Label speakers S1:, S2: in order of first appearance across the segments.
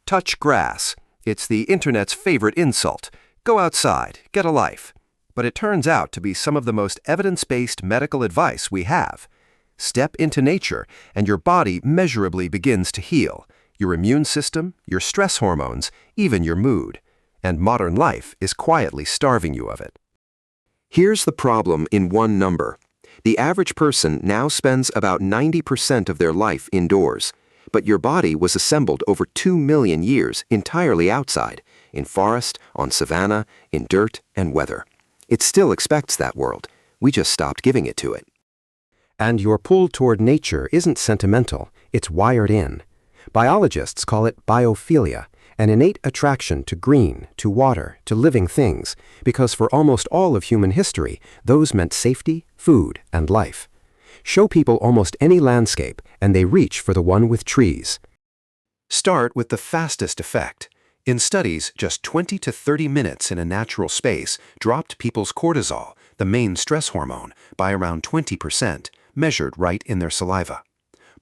S1: Touch grass. It's the internet's favorite insult. Go outside, get a life. But it turns out to be some of the most evidence-based medical advice we have. Step into nature, and your body measurably begins to heal. Your immune system, your stress hormones, even your mood. And modern life is quietly starving you of it. Here's the problem in one number. The average person now spends about 90% of their life indoors. But your body was assembled over 2 million years entirely outside, in forest, on savanna, in dirt and weather. It still expects that world. We just stopped giving it to it. And your pull toward nature isn't sentimental, it's wired in. Biologists call it biophilia, an innate attraction to green, to water, to living things, because for almost all of human history, those meant safety, food, and life. Show people almost any landscape, and they reach for the one with trees. Start with the fastest effect. In studies, just 20 to 30 minutes in a natural space dropped people's cortisol, the main stress hormone, by around 20%, measured right in their saliva.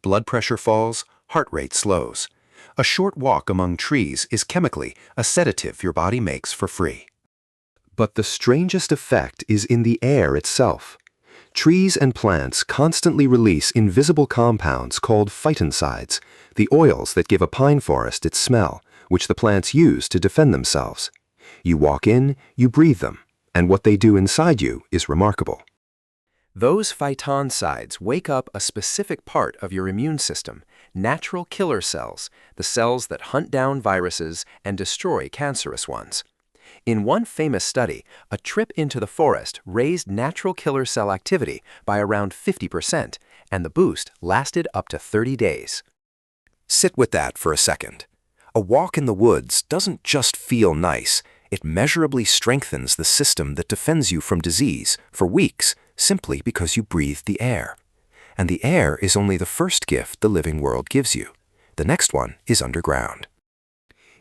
S1: Blood pressure falls, heart rate slows. A short walk among trees is chemically a sedative your body makes for free. But the strangest effect is in the air itself. Trees and plants constantly release invisible compounds called phytoncides, the oils that give a pine forest its smell, which the plants use to defend themselves. You walk in, you breathe them, and what they do inside you is remarkable. Those phytoncides wake up a specific part of your immune system, natural killer cells, the cells that hunt down viruses and destroy cancerous ones. In one famous study, a trip into the forest raised natural killer cell activity by around 50%, and the boost lasted up to 30 days. Sit with that for a second. A walk in the woods doesn't just feel nice, it measurably strengthens the system that defends you from disease for weeks, simply because you breathe the air. And the air is only the first gift the living world gives you. The next one is underground.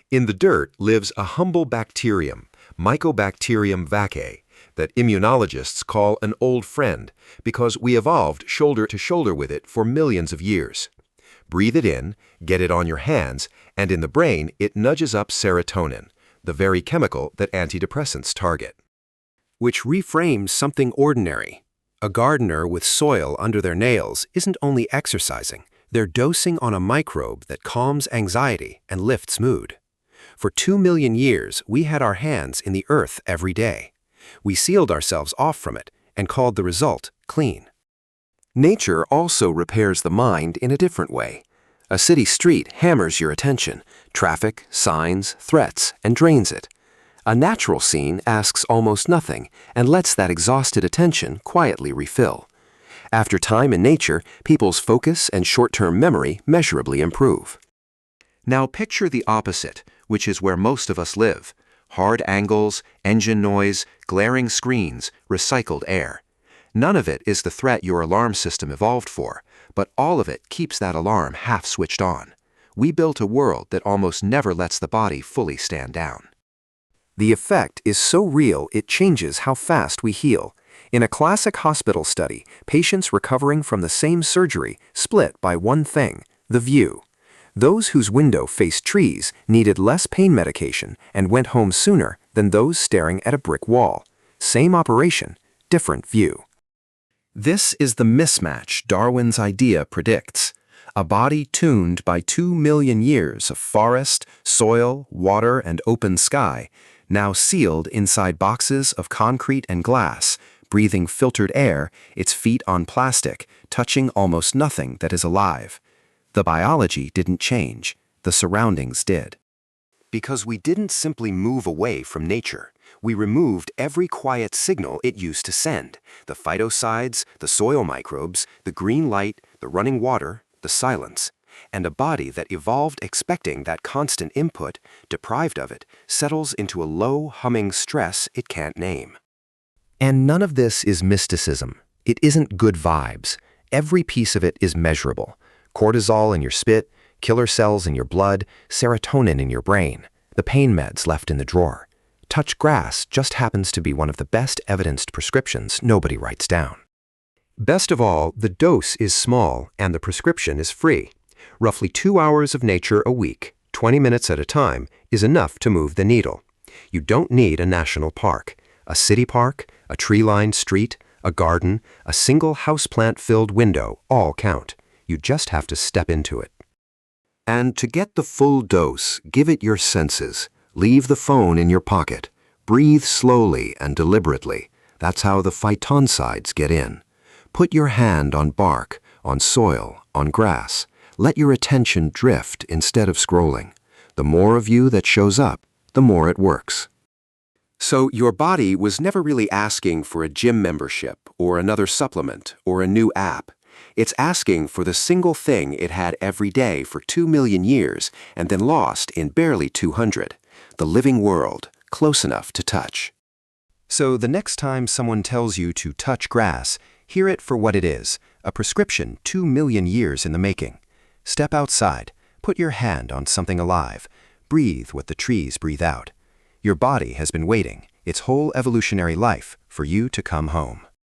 S1: In the dirt lives a humble bacterium, Mycobacterium vaccae, that immunologists call an old friend because we evolved shoulder to shoulder with it for millions of years. Breathe it in, get it on your hands, and in the brain it nudges up serotonin, the very chemical that antidepressants target. Which reframes something ordinary. A gardener with soil under their nails isn't only exercising, they're dosing on a microbe that calms anxiety and lifts mood. For 2 million years, we had our hands in the earth every day. We sealed ourselves off from it and called the result clean. Nature also repairs the mind in a different way. A city street hammers your attention, traffic, signs, threats, and drains it. A natural scene asks almost nothing and lets that exhausted attention quietly refill. After time in nature, people's focus and short-term memory measurably improve. Now picture the opposite, which is where most of us live. Hard angles, engine noise, glaring screens, recycled air. None of it is the threat your alarm system evolved for, but all of it keeps that alarm half switched on. We built a world that almost never lets the body fully stand down. The effect is so real it changes how fast we heal. In a classic hospital study, patients recovering from the same surgery split by one thing: the view. Those whose window faced trees needed less pain medication and went home sooner than those staring at a brick wall. Same operation, different view. This is the mismatch Darwin's idea predicts. A body tuned by 2 million years of forest, soil, water, and open sky, now sealed inside boxes of concrete and glass, breathing filtered air, its feet on plastic, touching almost nothing that is alive. The biology didn't change, the surroundings did. Because we didn't simply move away from nature. We removed every quiet signal it used to send: the phytoncides, the soil microbes, the green light, the running water, the silence. And a body that evolved expecting that constant input, deprived of it, settles into a low, humming stress it can't name. And none of this is mysticism. It isn't good vibes. Every piece of it is measurable. Cortisol in your spit, killer cells in your blood, serotonin in your brain, the pain meds left in the drawer. Touch grass just happens to be one of the best evidenced prescriptions nobody writes down. Best of all, the dose is small and the prescription is free. Roughly 2 hours of nature a week, 20 minutes at a time is enough to move the needle. You don't need a national park, a city park, a tree-lined street, a garden, a single houseplant-filled window all count. You just have to step into it. And to get the full dose, give it your senses. Leave the phone in your pocket. Breathe slowly and deliberately. That's how the phytoncides get in. Put your hand on bark, on soil, on grass. Let your attention drift instead of scrolling. The more of you that shows up, the more it works. So your body was never really asking for a gym membership or another supplement or a new app. It's asking for the single thing it had every day for 2 million years and then lost in barely 200. The living world, close enough to touch. So the next time someone tells you to touch grass, hear it for what it is, a prescription 2 million years in the making. Step outside, put your hand on something alive, breathe what the trees breathe out. Your body has been waiting, its whole evolutionary life, for you to come home.